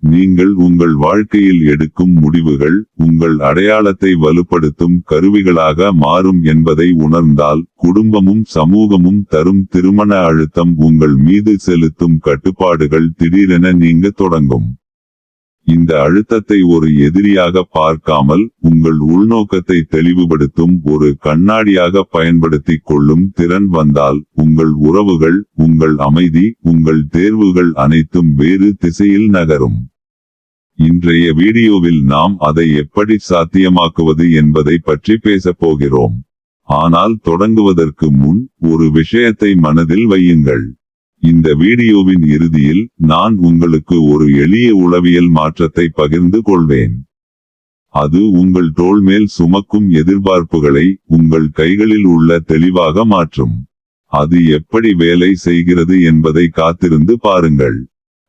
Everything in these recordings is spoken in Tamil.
நீங்கள் உங்கள் வாழ்க்கையில் எடுக்கும் முடிவுகள் உங்கள் அடையாளத்தை வலுப்படுத்தும் கருவிகளாக மாறும் என்பதை உணர்ந்தால், குடும்பமும் சமூகமும் தரும் திருமண அழுத்தம் உங்கள் மீது செலுத்தும் கட்டுப்பாடுகள் திடீரென நீங்க தொடங்கும். இந்த அழுத்தத்தை ஒரு எதிரியாக பார்க்காமல், உங்கள் உள்நோக்கத்தை தெளிவுபடுத்தும் ஒரு கண்ணாடியாக பயன்படுத்திக் கொள்ளும் திறன் வந்தால், உங்கள் உறவுகள், உங்கள் அமைதி, உங்கள் தேர்வுகள் அனைத்தும் வேறு திசையில் நகரும். இன்றைய வீடியோவில் நாம் அதை எப்படி சாத்தியமாக்குவது என்பதை பற்றி பேசப் போகிறோம். ஆனால் தொடங்குவதற்கு முன் ஒரு விஷயத்தை மனதில் வையுங்கள். இந்த வீடியோவின் இறுதியில் நான் உங்களுக்கு ஒரு எளிய உளவியல் மாற்றத்தை பகிர்ந்து கொள்வேன். அது உங்கள் தோள் மேல் சுமக்கும் எதிர்பார்ப்புகளை உங்கள் கைகளில் உள்ள தெளிவாக மாற்றும். அது எப்படி வேலை செய்கிறது என்பதை காத்திருந்து பாருங்கள்.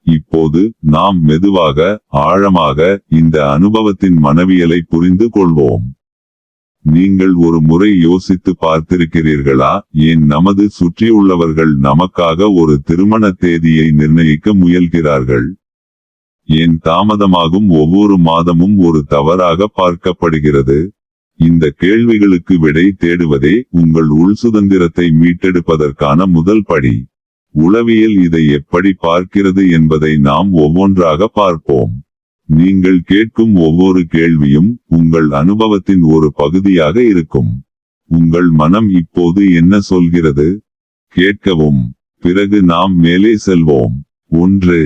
இப்போது நாம் மெதுவாக, ஆழமாக இந்த அனுபவத்தின் மனவியலை புரிந்து கொள்வோம். நீங்கள் ஒரு முறை யோசித்து பார்த்திருக்கிறீர்களா, ஏன் நமது சுற்றியுள்ளவர்கள் நமக்காக ஒரு திருமண தேதியை நிர்ணயிக்க முயல்கிறார்கள்? ஏன் தாமதமாகும் ஒவ்வொரு மாதமும் ஒரு தவறாக பார்க்கப்படுகிறது? இந்த கேள்விகளுக்கு விடை தேடுவதே உங்கள் உள் சுதந்திரத்தை மீட்டெடுப்பதற்கான முதல் படி. உளவியல் இதை எப்படி பார்க்கிறது என்பதை நாம் ஒவ்வொன்றாக பார்ப்போம். நீங்கள் கேட்கும் ஒவ்வொரு கேள்வியும் உங்கள் அனுபவத்தின் ஒரு பகுதியாக இருக்கும். உங்கள் மனம் இப்போது என்ன சொல்கிறது? கேட்கவும். பிறகு நாம் மேலே செல்வோம். 1.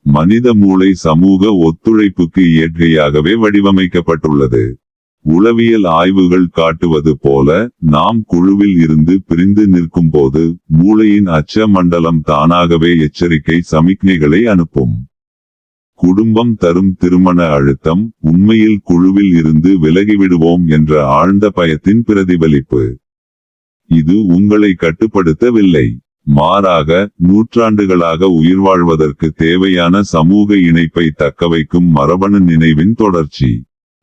மனித மூளை சமூக ஒத்துழைப்புக்கு இயற்கையாகவே வடிவமைக்கப்பட்டுள்ளது. உளவியல் ஆய்வுகள் காட்டுவது போல, நாம் குழுவில் இருந்து பிரிந்து நிற்கும்போது மூளையின் அச்ச மண்டலம் தானாகவே எச்சரிக்கை சமிக்ஞைகளை அனுப்பும். குடும்பம் தரும் திருமண அழுத்தம் உண்மையில் குழுவில் இருந்து விலகிவிடுவோம் என்ற ஆழ்ந்த பயத்தின் பிரதிபலிப்பு. இது உங்களை கட்டுப்படுத்தவில்லை. மாறாக, நூற்றாண்டுகளாக உயிர் வாழ்வதற்கு தேவையான சமூக இணைப்பை தக்கவைக்கும் மரபணு நினைவின் தொடர்ச்சி.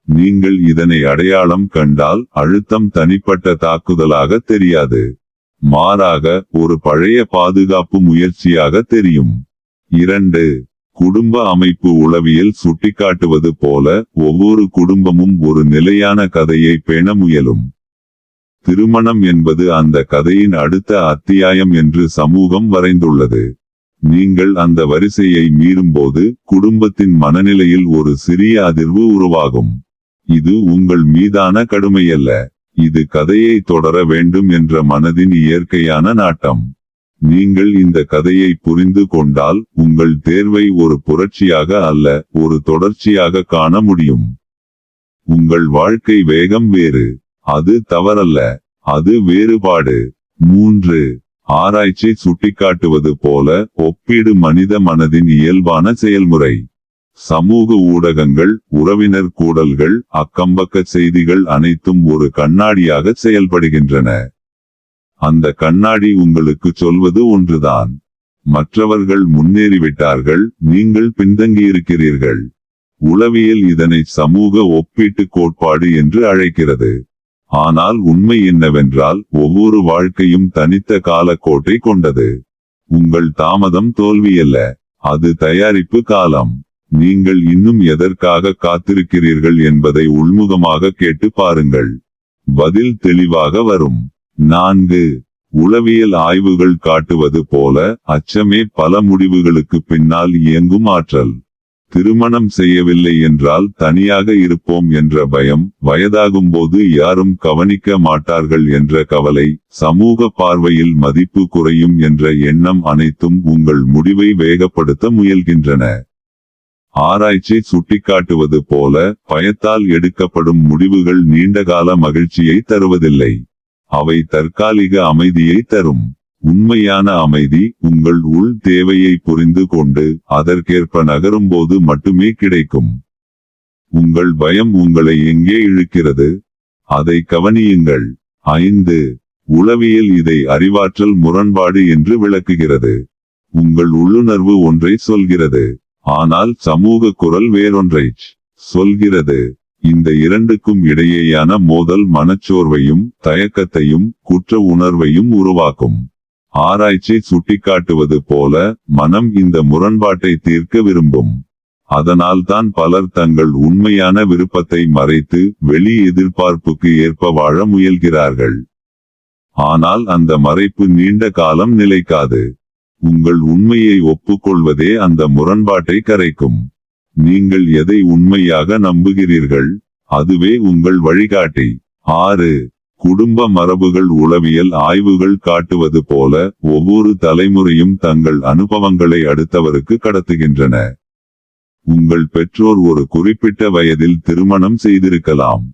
நீங்கள் இதனை அடையாளம் கண்டால், அழுத்தம் தனிப்பட்ட தாக்குதலாக தெரியாது. மாறாக, ஒரு பழைய பாதுகாப்பு முயற்சியாக தெரியும். 2. குடும்ப அமைப்பு உளவியல் சுட்டிக்காட்டுவது போல, ஒவ்வொரு குடும்பமும் ஒரு நிலையான கதையை பேண முயலும். திருமணம் என்பது அந்த கதையின் அடுத்த அத்தியாயம் என்று சமூகம் வரைந்துள்ளது. நீங்கள் அந்த வரிசையை மீறும்போது, குடும்பத்தின் மனநிலையில் ஒரு சிறிய அதிர்வு உருவாகும். இது உங்கள் மீதான கடுமையல்ல. இது கதையை தொடர வேண்டும் என்ற மனதின் இயற்கையான நாட்டம். நீங்கள் இந்த கதையை புரிந்து கொண்டால், உங்கள் தேர்வை ஒரு புரட்சியாக அல்ல, ஒரு தொடர்ச்சியாக காண முடியும். உங்கள் வாழ்க்கை வேகம் வேறு. அது தவறல்ல. அது வேறுபாடு. 3. ஆராய்ச்சி சுட்டிக்காட்டுவது போல, ஒப்பீடு மனித மனதின் இயல்பான செயல்முறை. சமூக ஊடகங்கள், உறவினர் கூடல்கள், அக்கம்பக்க செய்திகள் அனைத்தும் ஒரு கண்ணாடியாக செயல்படுகின்றன. அந்த கண்ணாடி உங்களுக்கு சொல்வது ஒன்றுதான். மற்றவர்கள் முன்னேறிவிட்டார்கள், நீங்கள் பின்தங்கியிருக்கிறீர்கள். உளவியல் இதனை சமூக ஒப்பீட்டு கோட்பாடு என்று அழைக்கிறது. ஆனால் உண்மை என்னவென்றால், ஒவ்வொரு வாழ்க்கையும் தனித்த காலக்கோட்டை கொண்டது. உங்கள் தாமதம் தோல்வியல்ல, அது தயாரிப்பு காலம். நீங்கள் இன்னும் எதற்காக காத்திருக்கிறீர்கள் என்பதை உள்முகமாக கேட்டு பாருங்கள். பதில் தெளிவாக வரும். 4. உளவியல் ஆய்வுகள் காட்டுவது போல, அச்சமே பல முடிவுகளுக்கு பின்னால் இயங்கும் ஆற்றல். திருமணம் செய்யவில்லை என்றால் தனியாக இருப்போம் என்ற பயம், வயதாகும்போது யாரும் கவனிக்க மாட்டார்கள் என்ற கவலை, சமூக பார்வையில் மதிப்பு குறையும் என்ற எண்ணம் அனைத்தும் உங்கள் முடிவை வேகப்படுத்த முயல்கின்றன. ஆராய்ச்சி சுட்டிக்காட்டுவது போல, பயத்தால் எடுக்கப்படும் முடிவுகள் நீண்டகால மகிழ்ச்சியை தருவதில்லை. அவை தற்காலிக அமைதியை தரும். உண்மையான அமைதி, உங்கள் உள் தேவையை புரிந்து கொண்டு அதற்கேற்ப நகரும்போது மட்டுமே கிடைக்கும். உங்கள் பயம் உங்களை எங்கே இழுக்கிறது? அதை கவனியுங்கள். 5. உளவியல் இதை அறிவாற்றல் முரண்பாடு என்று விளக்குகிறது. உங்கள் உள்ளுணர்வு ஒன்றை சொல்கிறது, ஆனால் சமூக குரல் வேறொன்றை சொல்கிறது. இந்த இரண்டுக்கும் இடையேயான மோதல் மனச்சோர்வையும் தயக்கத்தையும் குற்ற உணர்வையும் உருவாக்கும். ஆராய்ச்சி சுட்டிக்காட்டுவது போல, மனம் இந்த முரண்பாட்டை தீர்க்க விரும்பும். அதனால்தான் பலர் தங்கள் உண்மையான விருப்பத்தை மறைத்து வெளி எதிர்பார்ப்புக்கு ஏற்ப வாழ முயல்கிறார்கள். ஆனால் அந்த மறைப்பு நீண்ட காலம் நிலைக்காது. உங்கள் உண்மையை ஒப்புக்கொள்வதே அந்த முரண்பாட்டை கரைக்கும். நீங்கள் எதை உண்மையாக நம்புகிறீர்கள், அதுவே உங்கள் வழிகாட்டி. 6. குடும்ப மரபுகள். உளவியல் ஆய்வுகள் காட்டுவது போல ஒவ்வொரு தலைமுறையும் தங்கள் அனுபவங்களை அடுத்தவருக்கு கடத்துகின்றன. உங்கள் பெற்றோர் ஒரு குறிப்பிட்ட வயதில் திருமணம் செய்திருக்கலாம்,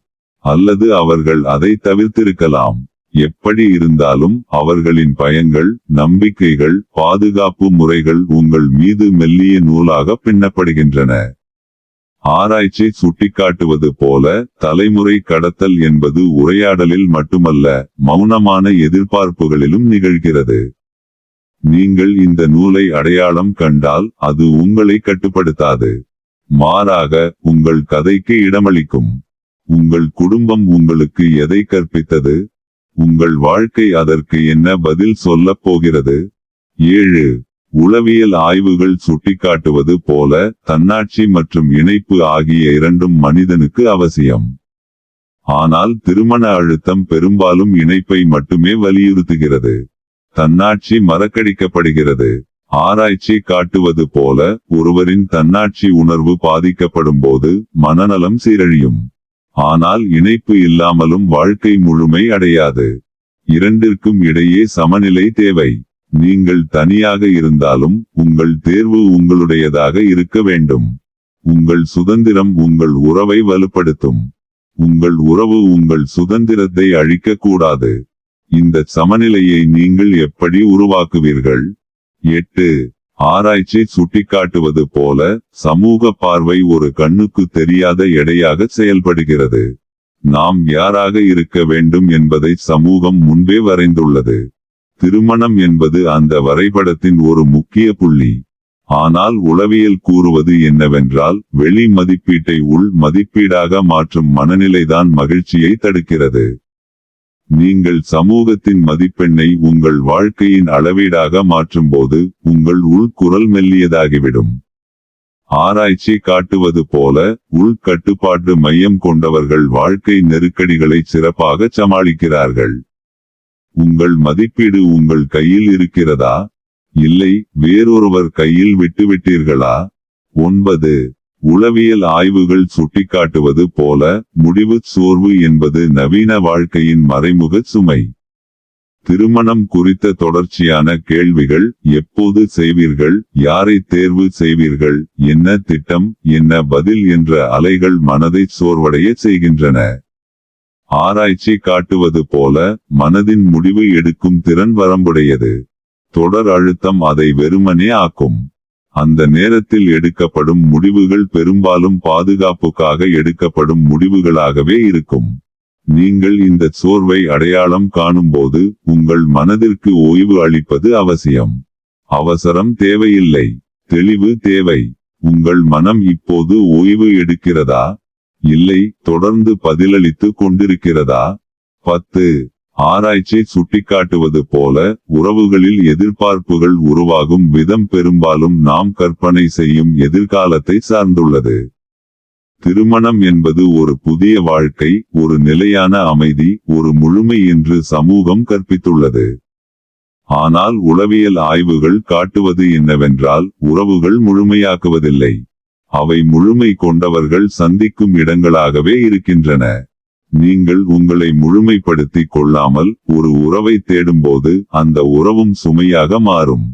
அல்லது அவர்கள் அதை தவிர்த்திருக்கலாம். எப்படி இருந்தாலும் அவர்களின் பயங்கள், நம்பிக்கைகள், பாதுகாப்பு முறைகள் உங்கள் மீது மெல்லிய நூலாக பின்னப்படுகின்றன. ஆராய்ச்சி சுட்டிக்காட்டுவது போல தலைமுறை கடத்தல் என்பது உரையாடலில் மட்டுமல்ல, மௌனமான எதிர்பார்ப்புகளிலும் நிகழ்கிறது. நீங்கள் இந்த நூலை அடையாளம் கண்டால் அது உங்களை கட்டுப்படுத்தாது. மாறாக உங்கள் கதைக்கு இடமளிக்கும். உங்கள் குடும்பம் உங்களுக்கு எதை கற்பித்தது, உங்கள் வாழ்க்கை அதற்கு என்ன பதில் சொல்லப் போகிறது. 7. உளவியல் ஆய்வுகள் சுட்டிக்காட்டுவது போல தன்னாட்சி மற்றும் இணைப்பு ஆகிய இரண்டும் மனிதனுக்கு அவசியம். ஆனால் திருமண அழுத்தம் பெரும்பாலும் இணைப்பை மட்டுமே வலியுறுத்துகிறது. தன்னாட்சி மறக்கடிக்கப்படுகிறது. ஆராய்ச்சி காட்டுவது போல ஒருவரின் தன்னாட்சி உணர்வு பாதிக்கப்படும் போது மனநலம் சீரழியும். ஆனால் இணைப்பு இல்லாமலும் வாழ்க்கை முழுமை அடையாது. இரண்டிற்கும் இடையே சமநிலை தேவை. நீங்கள் தனியாக இருந்தாலும் உங்கள் தேர்வு உங்களுடையதாக இருக்க வேண்டும். உங்கள் சுதந்திரம் உங்கள் உறவை வலுப்படுத்தும். உங்கள் உறவு உங்கள் சுதந்திரத்தை அழிக்கக்கூடாது. இந்த சமநிலையை நீங்கள் எப்படி உருவாக்குவீர்கள். 8. ஆராய்ச்சி சுட்டிக்காட்டுவது போல சமூக பார்வை ஒரு கண்ணுக்கு தெரியாத எடையாக செயல்படுகிறது. நாம் யாராக இருக்க வேண்டும் என்பதை சமூகம் முன்பே வரைந்துள்ளது. திருமணம் என்பது அந்த வரைபடத்தின் ஒரு முக்கிய புள்ளி. ஆனால் உளவியல் கூறுவது என்னவென்றால், வெளி மதிப்பீட்டை உள் மதிப்பீடாக மாற்றும் மனநிலைதான் மகிழ்ச்சியை தடுக்கிறது. நீங்கள் சமூகத்தின் மதிப்பெண்ணை உங்கள் வாழ்க்கையின் அளவீடாக மாற்றும்போது உங்கள் உள்குரல் மெல்லியதாகிவிடும். ஆராய்ச்சி காட்டுவது போல உள் கட்டுப்பாட்டு மையம் கொண்டவர்கள் வாழ்க்கை நெருக்கடிகளை சிறப்பாக சமாளிக்கிறார்கள். உங்கள் மதிப்பீடு உங்கள் கையில் இருக்கிறதா, இல்லை வேறொருவர் கையில் விட்டுவிட்டீர்களா. 9. உளவியல் ஆய்வுகள் சுட்டிக்காட்டுவது போல முடிவு சோர்வு என்பது நவீன வாழ்க்கையின் மறைமுக சுமை. திருமணம் குறித்த தொடர்ச்சியான கேள்விகள், எப்போது செய்வீர்கள், யாரை தேர்வு செய்வீர்கள், என்ன திட்டம், என்ன பதில் என்ற அலைகள் மனதை சோர்வடைய செய்கின்றன. ஆராய்ச்சி காட்டுவது போல மனதின் முடிவு எடுக்கும் திறன் வரம்புடையது. தொடர் அழுத்தம் அதை வெறுமனே ஆக்கும். அந்த நேரத்தில் எடுக்கப்படும் முடிவுகள் பெரும்பாலும் பாதுகாப்புக்காக எடுக்கப்படும் முடிவுகளாகவே இருக்கும். நீங்கள் இந்த சோர்வை அடையாளம் காணும்போது உங்கள் மனதிற்கு ஓய்வு அளிப்பது அவசியம். அவசரம் தேவையில்லை, தெளிவு தேவை. உங்கள் மனம் இப்போது ஓய்வு எடுக்கிறதா, இல்லை தொடர்ந்து பதிலளித்து கொண்டிருக்கிறதா. 10. ஆராய்ச்சி சுட்டிக்காட்டுவது போல உறவுகளில் எதிர்பார்ப்புகள் உருவாகும் விதம் பெரும்பாலும் நாம் கற்பனை செய்யும் எதிர்காலத்தை சார்ந்துள்ளது. திருமணம் என்பது ஒரு புதிய வாழ்க்கை, ஒரு நிலையான அமைதி, ஒரு முழுமை என்று சமூகம் கற்பித்துள்ளது. ஆனால் உளவியல் ஆய்வுகள் காட்டுவது என்னவென்றால், உறவுகள் முழுமையாக்குவதில்லை, அவை முழுமை கொண்டவர்கள் சந்திக்கும் இடங்களாகவே இருக்கின்றன. நீங்கள் உங்களை முழுமைப்படுத்திக் கொள்ளாமல் ஒரு உறவை தேடும்போது அந்த உறவும் சுமையாக மாறும்.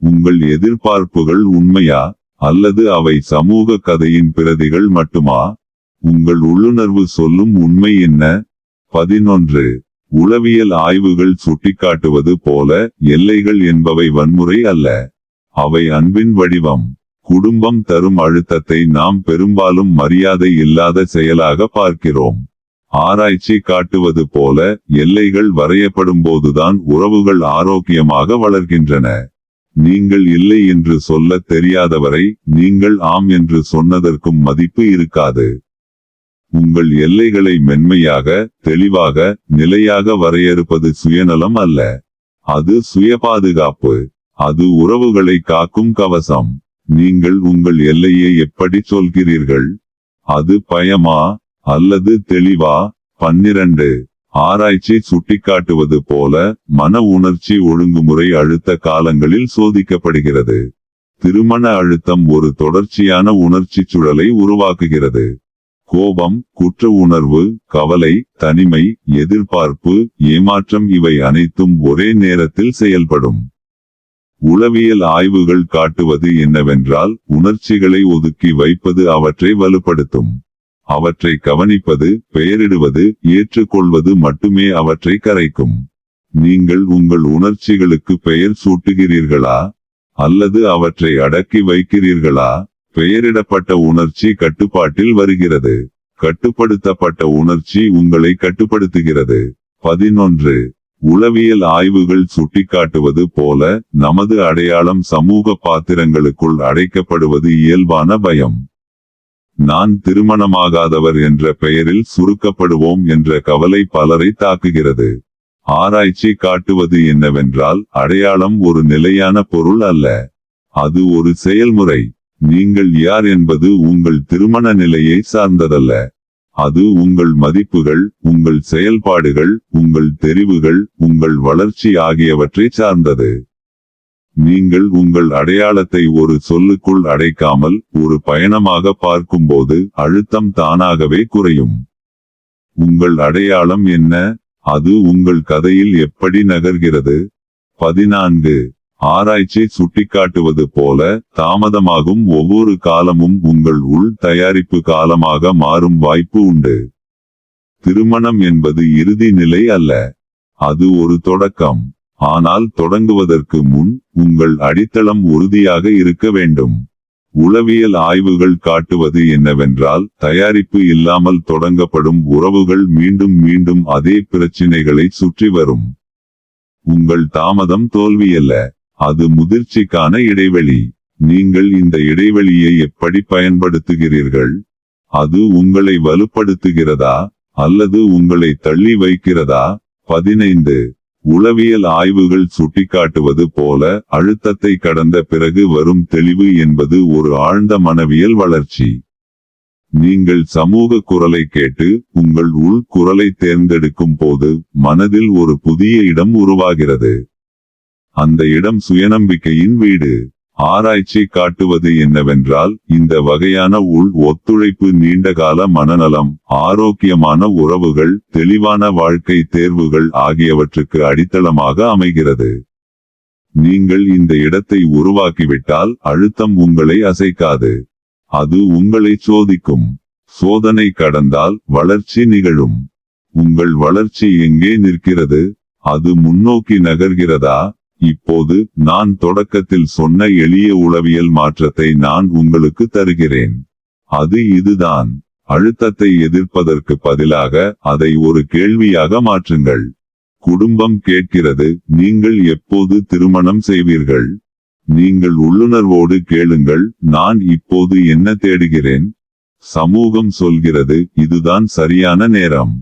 உங்கள் எதிர்பார்ப்புகள் உண்மையா, அல்லது அவை சமூக கதையின் பிரதிகள் மட்டுமா. உங்கள் உள்ளுணர்வு சொல்லும் உண்மை என்ன. 11. உளவியல் ஆய்வுகள் சுட்டிக்காட்டுவது போல எல்லைகள் என்பவை வன்முறை அல்ல, அவை அன்பின் வடிவம். குடும்பம் தரும் அழுத்தத்தை நாம் பெரும்பாலும் மரியாதை இல்லாத செயலாக பார்க்கிறோம். ஆராய்ச்சி காட்டுவது போல எல்லைகள் வரையப்படும்போதுதான் உறவுகள் ஆரோக்கியமாக வளர்கின்றன. நீங்கள் இல்லை என்று சொல்ல தெரியாதவரை நீங்கள் ஆம் என்று சொன்னதற்கும் மதிப்பு இருக்காது. உங்கள் எல்லைகளை மென்மையாக, தெளிவாக, நிலையாக வரையறுப்பது சுயநலம் அல்ல, அது சுய பாதுகாப்பு. அது உறவுகளை காக்கும் கவசம். நீங்கள் உங்கள் எல்லையை எப்படி சொல்கிறீர்கள்? அது பயமா அல்லது தெளிவா? 12 ஆராய்ச்சி சுட்டிக்காட்டுவது போல மன உணர்ச்சி ஒழுங்குமுறை அழுத்த காலங்களில் சோதிக்கப்படுகிறது. திருமண அழுத்தம் ஒரு தொடர்ச்சியான உணர்ச்சிச் சூழலை உருவாக்குகிறது. கோபம், குற்ற உணர்வு, கவலை, தனிமை, எதிர்பார்ப்பு, ஏமாற்றம் இவை அனைத்தும் ஒரே நேரத்தில் செயல்படும். உளவியல் ஆய்வுகள் காட்டுவது என்னவென்றால், உணர்ச்சிகளை ஒதுக்கி வைப்பது அவற்றை வலுப்படுத்தும். அவற்றை கவனிப்பது, பெயரிடுவது, ஏற்றுக்கொள்வது மட்டுமே அவற்றை கரைக்கும். நீங்கள் உங்கள் உணர்ச்சிகளுக்கு பெயர் சூட்டுகிறீர்களா அல்லது அவற்றை அடக்கி வைக்கிறீர்களா? பெயரிடப்பட்ட உணர்ச்சி கட்டுப்பாட்டில் வருகிறது. கட்டுப்படுத்தப்பட்ட உணர்ச்சி உங்களை கட்டுப்படுத்துகிறது. 11 உளவியல் ஆய்வுகள் சுட்டிக்காட்டுவது போல நமது அடையாளம் சமூக பாத்திரங்களுக்குள் அடைக்கப்படுவது இயல்பான பயம். நான் திருமணமாகாதவர் என்ற பெயரில் சுருக்கப்படுவோம் என்ற கவலை பலரை தாக்குகிறது. ஆராய்ச்சி காட்டுவது என்னவென்றால், அடையாளம் ஒரு நிலையான பொருள் அல்ல. அது ஒரு செயல்முறை. நீங்கள் யார் என்பது உங்கள் திருமண நிலையை சார்ந்ததல்ல. அது உங்கள் மதிப்புகள், உங்கள் செயல்பாடுகள், உங்கள் தெரிவுகள், உங்கள் வளர்ச்சி ஆகியவற்றை சார்ந்தது. நீங்கள் உங்கள் அடையாளத்தை ஒரு சொல்லுக்குள் அடைக்காமல் ஒரு பயணமாக பார்க்கும்போது அழுத்தம் தானாகவே குறையும். உங்கள் அடையாளம் என்ன? அது உங்கள் கதையில் எப்படி நகர்கிறது? 14 ஆராய்ச்சி சுட்டிக்காட்டுவது போல தாமதமாகும் ஒவ்வொரு காலமும் உங்கள் உள் தயாரிப்பு காலமாக மாறும் வாய்ப்பு உண்டு. திருமணம் என்பது இறுதி நிலை அல்ல. அது ஒரு தொடக்கம். ஆனால் தொடங்குவதற்கு முன் உங்கள் அடித்தளம் உறுதியாக இருக்க வேண்டும். உளவியல் ஆய்வுகள் காட்டுவது என்னவென்றால், தயாரிப்பு இல்லாமல் தொடங்கப்படும் உறவுகள் மீண்டும் மீண்டும் அதே பிரச்சினைகளை சுற்றி வரும். உங்கள் தாமதம் தோல்வியல்ல, அது முதிர்ச்சிக்கான இடைவெளி. நீங்கள் இந்த இடைவெளியை எப்படி பயன்படுத்துகிறீர்கள்? அது உங்களை வலுப்படுத்துகிறதா அல்லது உங்களை தள்ளி வைக்கிறதா? 15 உளவியல் ஆய்வுகள் சுட்டிக்காட்டுவது போல அழுத்தத்தை கடந்த பிறகு வரும் தெளிவு என்பது ஒரு ஆழ்ந்த மனவியல் வளர்ச்சி. நீங்கள் சமூக குரலை கேட்டு உங்கள் உள் குரலை தேர்ந்தெடுக்கும் போது மனதில் ஒரு புதிய இடம் உருவாகிறது. அந்த இடம் சுயநம்பிக்கையின் வீடு. ஆராய்ச்சி காட்டுவது என்னவென்றால், இந்த வகையான உள் ஒத்துழைப்பு நீண்டகால மனநலம், ஆரோக்கியமான உறவுகள், தெளிவான வாழ்க்கை தேர்வுகள் ஆகியவற்றுக்கு அடித்தளமாக அமைகிறது. நீங்கள் இந்த இடத்தை உருவாக்கிவிட்டால் அழுத்தம் உங்களை அசைக்காது. அது உங்களை சோதிக்கும். சோதனை கடந்தால் வளர்ச்சி நிகழும். உங்கள் வளர்ச்சி எங்கே நிற்கிறது? அது முன்னோக்கி நகர்கிறதா? இப்போது நான் தொடக்கத்தில் சொன்ன எளிய உளவியல் மாற்றத்தை நான் உங்களுக்கு தருகிறேன். அது இதுதான். அழுத்தத்தை எதிர்ப்பதற்கு பதிலாக அதை ஒரு கேள்வியாக மாற்றுங்கள். குடும்பம் கேட்கிறது, நீங்கள் எப்போது திருமணம் செய்வீர்கள்? நீங்கள் உள்ளுணர்வோடு கேளுங்கள், நான் இப்போது என்ன தேடுகிறேன்? சமூகம் சொல்கிறது, இதுதான் சரியான நேரம்.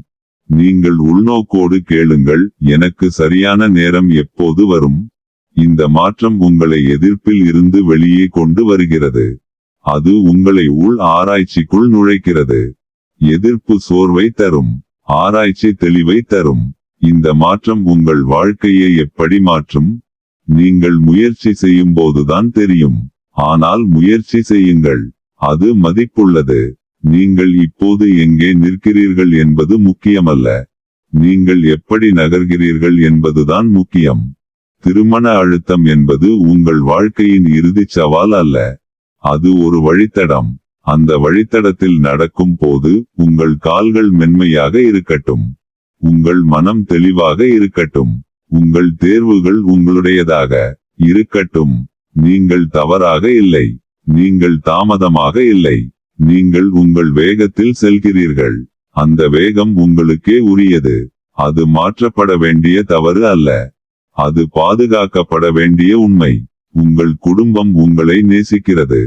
நீங்கள் உள்நோக்கோடு கேளுங்கள், எனக்கு சரியான நேரம் எப்போது வரும்? இந்த மாற்றம் உங்களை எதிர்ப்பில் இருந்து வெளியே கொண்டு வருகிறது. அது உங்களை உள் ஆராய்ச்சிக்குள் நுழைக்கிறது. எதிர்ப்பு சோர்வை தரும். ஆராய்ச்சி தெளிவை தரும். இந்த மாற்றம் உங்கள் வாழ்க்கையை எப்படி மாற்றும்? நீங்கள் முயற்சி செய்யும் போதுதான் தெரியும். ஆனால் முயற்சி செய்யுங்கள். அது மதிப்புள்ளது. நீங்கள் இப்போது எங்கே நிற்கிறீர்கள் என்பது முக்கியமல்ல. நீங்கள் எப்படி நகர்கிறீர்கள் என்பதுதான் முக்கியம். திருமண அழுத்தம் என்பது உங்கள் வாழ்க்கையின் இறுதிச் சவால் அல்ல. அது ஒரு வழித்தடம். அந்த வழித்தடத்தில் நடக்கும் போது உங்கள் கால்கள் மென்மையாக இருக்கட்டும். உங்கள் மனம் தெளிவாக இருக்கட்டும். உங்கள் தேர்வுகள் உங்களுடையதாக இருக்கட்டும். நீங்கள் தவறாக இல்லை. நீங்கள் தாமதமாக இல்லை. நீங்கள் உங்கள் வேகத்தில் செல்கிறீர்கள். அந்த வேகம் உங்களுக்கே உரியது. அது மாற்றப்பட வேண்டிய தவறு அல்ல. அது பாதுகாக்கப்பட வேண்டிய உண்மை. உங்கள் குடும்பம் உங்களை நேசிக்கிறது.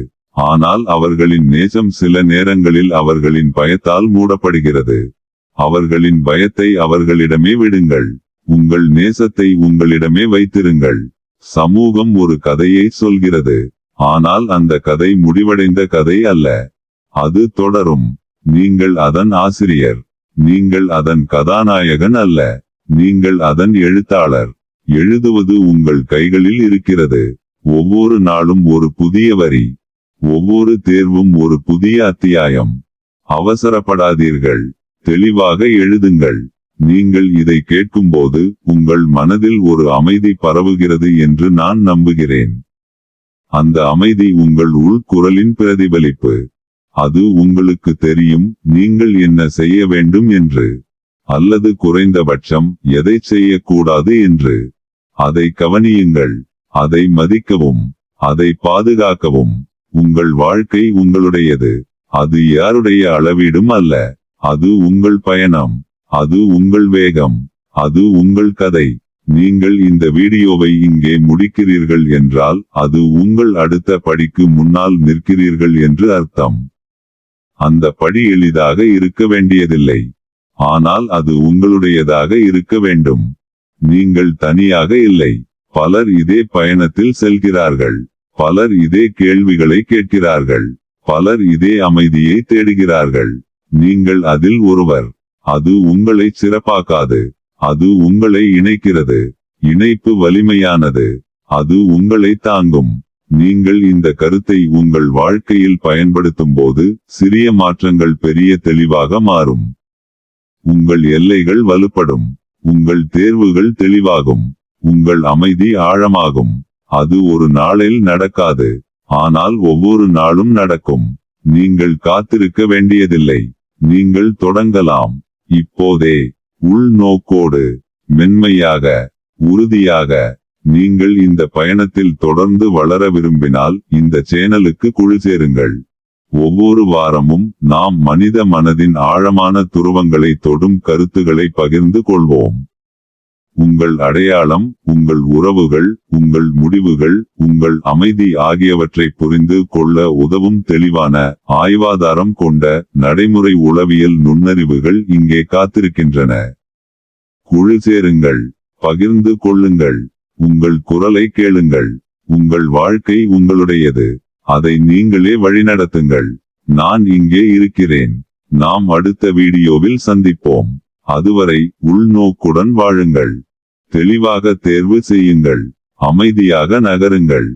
ஆனால் அவர்களின் நேசம் சில நேரங்களில் அவர்களின் பயத்தால் மூடப்படுகிறது. அவர்களின் பயத்தை அவர்களிடமே விடுங்கள். உங்கள் நேசத்தை உங்களிடமே வைத்திருங்கள். சமூகம் ஒரு கதையை சொல்கிறது. ஆனால் அந்த கதை முடிவடைந்த கதை அல்ல. அது தொடரும். நீங்கள் அதன் ஆசிரியர். நீங்கள் அதன் கதாநாயகன் அல்ல. நீங்கள் அதன் எழுத்தாளர். எழுதுவது உங்கள் கைகளில் இருக்கிறது. ஒவ்வொரு நாளும் ஒரு புதிய வரி. ஒவ்வொரு தேர்வும் ஒரு புதிய அத்தியாயம். அவசரப்படாதீர்கள். தெளிவாக எழுதுங்கள். நீங்கள் இதை கேட்கும்போது உங்கள் மனதில் ஒரு அமைதி பரவுகிறது என்று நான் நம்புகிறேன். அந்த அமைதி உங்கள் உள்குரலின் பிரதிபலிப்பு. அது உங்களுக்கு தெரியும் நீங்கள் என்ன செய்ய வேண்டும் என்று. அல்லது குறைந்தபட்சம் எதை செய்யக்கூடாது என்று. அதை கவனியுங்கள். அதை மதிக்கவும். அதை பாதுகாக்கவும். உங்கள் வாழ்க்கை உங்களுடையது. அது யாருடைய அளவீடும் அல்ல. அது உங்கள் பயணம். அது உங்கள் வேகம். அது உங்கள் கதை. நீங்கள் இந்த வீடியோவை இங்கே முடிக்கிறீர்கள் என்றால் அது உங்கள் அடுத்த படிக்கு முன்னால் நிற்கிறீர்கள் என்று அர்த்தம். அந்த படி எளிதாக இருக்க வேண்டியதில்லை. ஆனால் அது உங்களுடையதாக இருக்க வேண்டும். நீங்கள் தனியாக இல்லை. பலர் இதே பயணத்தில் செல்கிறார்கள். பலர் இதே கேள்விகளை கேட்கிறார்கள். பலர் இதே அமைதியை தேடுகிறார்கள். நீங்கள் அதில் ஒருவர். அது உங்களை சிறப்பாக்காது. அது உங்களை இணைக்கிறது. இணைப்பு வலிமையானது. அது உங்களை தாங்கும். நீங்கள் இந்த கருத்தை உங்கள் வாழ்க்கையில் பயன்படுத்தும்போது சிறிய மாற்றங்கள் பெரிய தெளிவாக மாறும். உங்கள் எல்லைகள் வலுப்படும். உங்கள் தேர்வுகள் தெளிவாகும். உங்கள் அமைதி ஆழமாகும். அது ஒரு நாளில் நடக்காது. ஆனால் ஒவ்வொரு நாளும் நடக்கும். நீங்கள் காத்திருக்க வேண்டியதில்லை. நீங்கள் தொடங்கலாம். இப்போதே. உள்நோக்கோடு. மென்மையாக. உறுதியாக. நீங்கள் இந்த பயணத்தில் தொடர்ந்து வளர விரும்பினால் இந்த சேனலுக்கு குழு சேருங்கள். ஒவ்வொரு வாரமும் நாம் மனித மனதின் ஆழமான துருவங்களை தொடும் கருத்துக்களை பகிர்ந்து கொள்வோம். உங்கள் அடையாளம், உங்கள் உறவுகள், உங்கள் முடிவுகள், உங்கள் அமைதி ஆகியவற்றை புரிந்து கொள்ள உதவும் தெளிவான, ஆய்வாதாரம் கொண்ட, நடைமுறை உளவியல் நுண்ணறிவுகள் இங்கே காத்திருக்கின்றன. குழு சேருங்கள். பகிர்ந்து கொள்ளுங்கள். உங்கள் குரலை கேளுங்கள். உங்கள் வாழ்க்கை உங்களுடையது. அதை நீங்களே வழிநடத்துங்கள். நான் இங்கே இருக்கிறேன். நாம் அடுத்த வீடியோவில் சந்திப்போம். அதுவரை உள்நோக்குடன் வாழுங்கள். தெளிவாக தேர்வு செய்யுங்கள். அமைதியாக நகருங்கள்.